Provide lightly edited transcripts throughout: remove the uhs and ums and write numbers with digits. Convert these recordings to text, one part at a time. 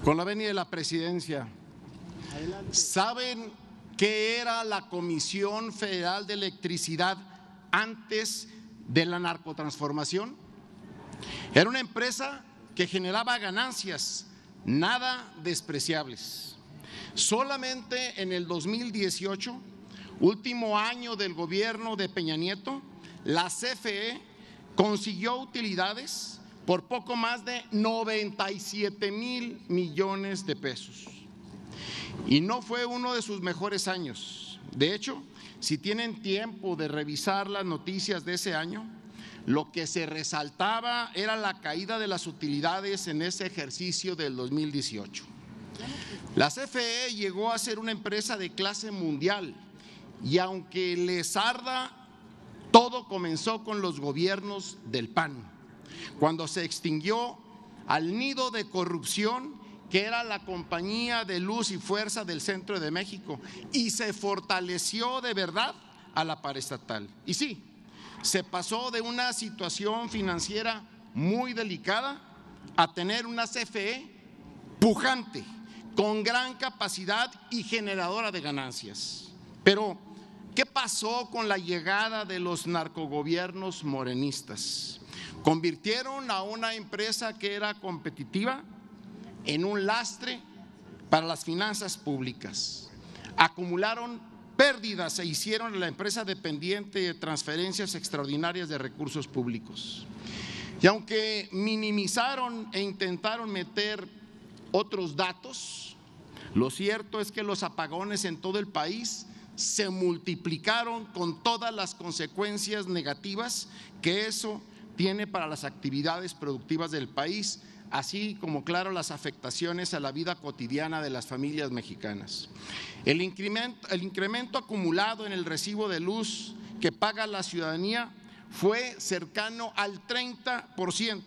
Con la venia de la presidencia, ¿saben qué era la Comisión Federal de Electricidad antes de la narcotransformación? Era una empresa que generaba ganancias nada despreciables. Solamente en el 2018, último año del gobierno de Peña Nieto, la CFE consiguió utilidades por poco más de 97,000 millones de pesos. Y no fue uno de sus mejores años. De hecho, si tienen tiempo de revisar las noticias de ese año, lo que se resaltaba era la caída de las utilidades en ese ejercicio del 2018. La CFE llegó a ser una empresa de clase mundial y aunque les arda, todo comenzó con los gobiernos del PAN, cuando se extinguió al nido de corrupción que era la Compañía de Luz y Fuerza del Centro de México y se fortaleció de verdad a la paraestatal. Y sí, se pasó de una situación financiera muy delicada a tener una CFE pujante, con gran capacidad y generadora de ganancias. Pero, ¿qué pasó con la llegada de los narcogobiernos morenistas? Convirtieron a una empresa que era competitiva en un lastre para las finanzas públicas. Acumularon pérdidas e hicieron a la empresa dependiente de transferencias extraordinarias de recursos públicos. Y aunque minimizaron e intentaron meter otros datos, lo cierto es que los apagones en todo el país se multiplicaron con todas las consecuencias negativas que eso tiene para las actividades productivas del país, así como, claro, las afectaciones a la vida cotidiana de las familias mexicanas. El incremento acumulado en el recibo de luz que paga la ciudadanía fue cercano al 30%.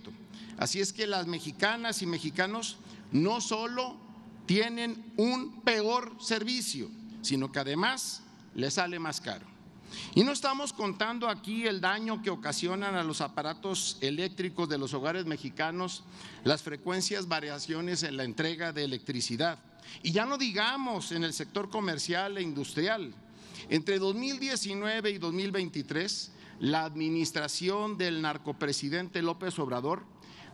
Así es que las mexicanas y mexicanos no solo tienen un peor servicio, sino que además les sale más caro. Y no estamos contando aquí el daño que ocasionan a los aparatos eléctricos de los hogares mexicanos las frecuencias variaciones en la entrega de electricidad. Y ya no digamos en el sector comercial e industrial. Entre 2019 y 2023, la administración del narcopresidente López Obrador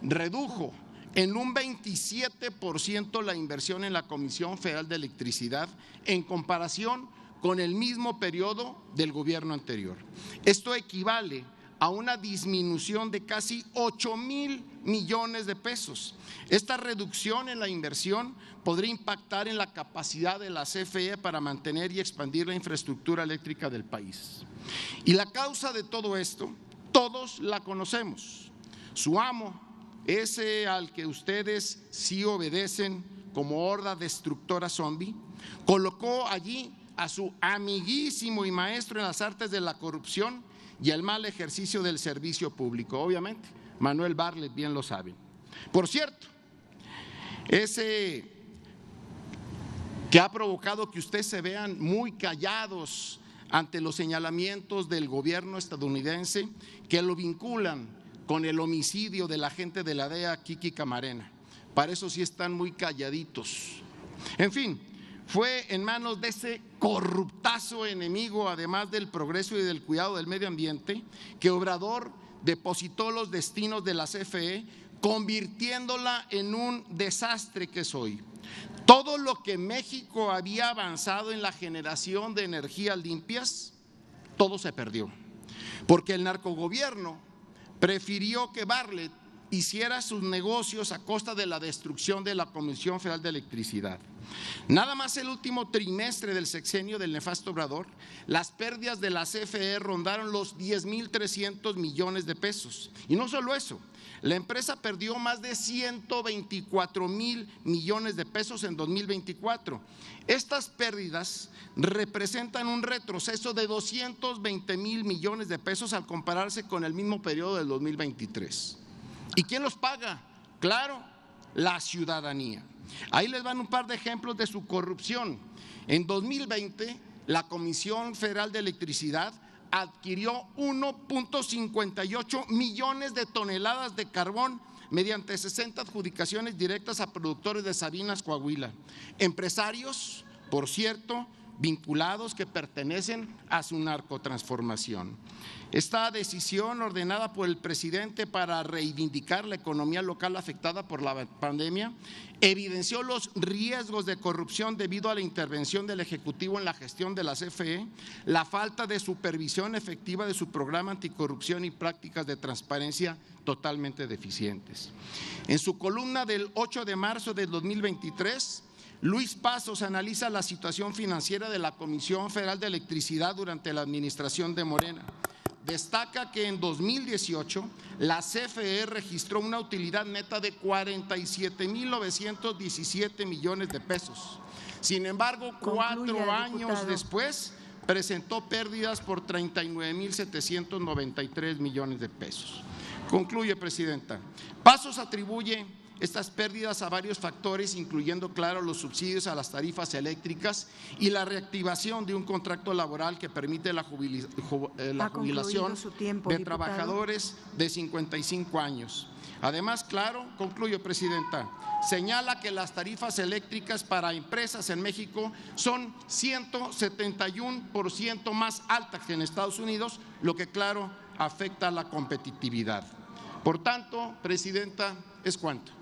redujo en un 27% la inversión en la Comisión Federal de Electricidad en comparación con el mismo periodo del gobierno anterior. Esto equivale a una disminución de casi 8,000 millones de pesos. Esta reducción en la inversión podría impactar en la capacidad de la CFE para mantener y expandir la infraestructura eléctrica del país. Y la causa de todo esto, todos la conocemos. Su amo, ese al que ustedes sí obedecen como horda destructora zombie, colocó allí a su amiguísimo y maestro en las artes de la corrupción y el mal ejercicio del servicio público. Obviamente, Manuel Bartlett bien lo sabe. Por cierto, ese que ha provocado que ustedes se vean muy callados ante los señalamientos del gobierno estadounidense que lo vinculan con el homicidio del agente de la DEA, Kiki Camarena. Para eso sí están muy calladitos. En fin, fue en manos de ese corruptazo enemigo, además del progreso y del cuidado del medio ambiente, que Obrador depositó los destinos de la CFE, convirtiéndola en un desastre que es hoy. Todo lo que México había avanzado en la generación de energías limpias, todo se perdió, porque el narcogobierno prefirió que Bartlett hiciera sus negocios a costa de la destrucción de la Comisión Federal de Electricidad. Nada más el último trimestre del sexenio del nefasto Obrador, las pérdidas de la CFE rondaron los 10,300 millones de pesos. Y no solo eso, la empresa perdió más de 124,000 millones de pesos en 2024. Estas pérdidas representan un retroceso de 220,000 millones de pesos al compararse con el mismo periodo del 2023. ¿Y quién los paga? Claro, la ciudadanía. Ahí les van un par de ejemplos de su corrupción. En 2020, la Comisión Federal de Electricidad adquirió 1.58 millones de toneladas de carbón mediante 60 adjudicaciones directas a productores de Sabinas, Coahuila, empresarios, por cierto, vinculados que pertenecen a su narcotransformación. Esta decisión ordenada por el presidente para reivindicar la economía local afectada por la pandemia evidenció los riesgos de corrupción debido a la intervención del Ejecutivo en la gestión de la CFE, la falta de supervisión efectiva de su programa anticorrupción y prácticas de transparencia totalmente deficientes. En su columna del 8 de marzo de 2023, Luis Pasos analiza la situación financiera de la Comisión Federal de Electricidad durante la administración de Morena. Destaca que en 2018 la CFE registró una utilidad neta de 47.917 millones de pesos. Sin embargo, 4 años después presentó pérdidas por 39.793 millones de pesos. Concluye, presidenta. Pasos atribuye estas pérdidas a varios factores, incluyendo, claro, los subsidios a las tarifas eléctricas y la reactivación de un contrato laboral que permite la jubilación de trabajadores de 55 años. Además, claro, concluyo, presidenta, señala que las tarifas eléctricas para empresas en México son 171% más altas que en Estados Unidos, lo que, claro, afecta a la competitividad. Por tanto, presidenta, es cuanto.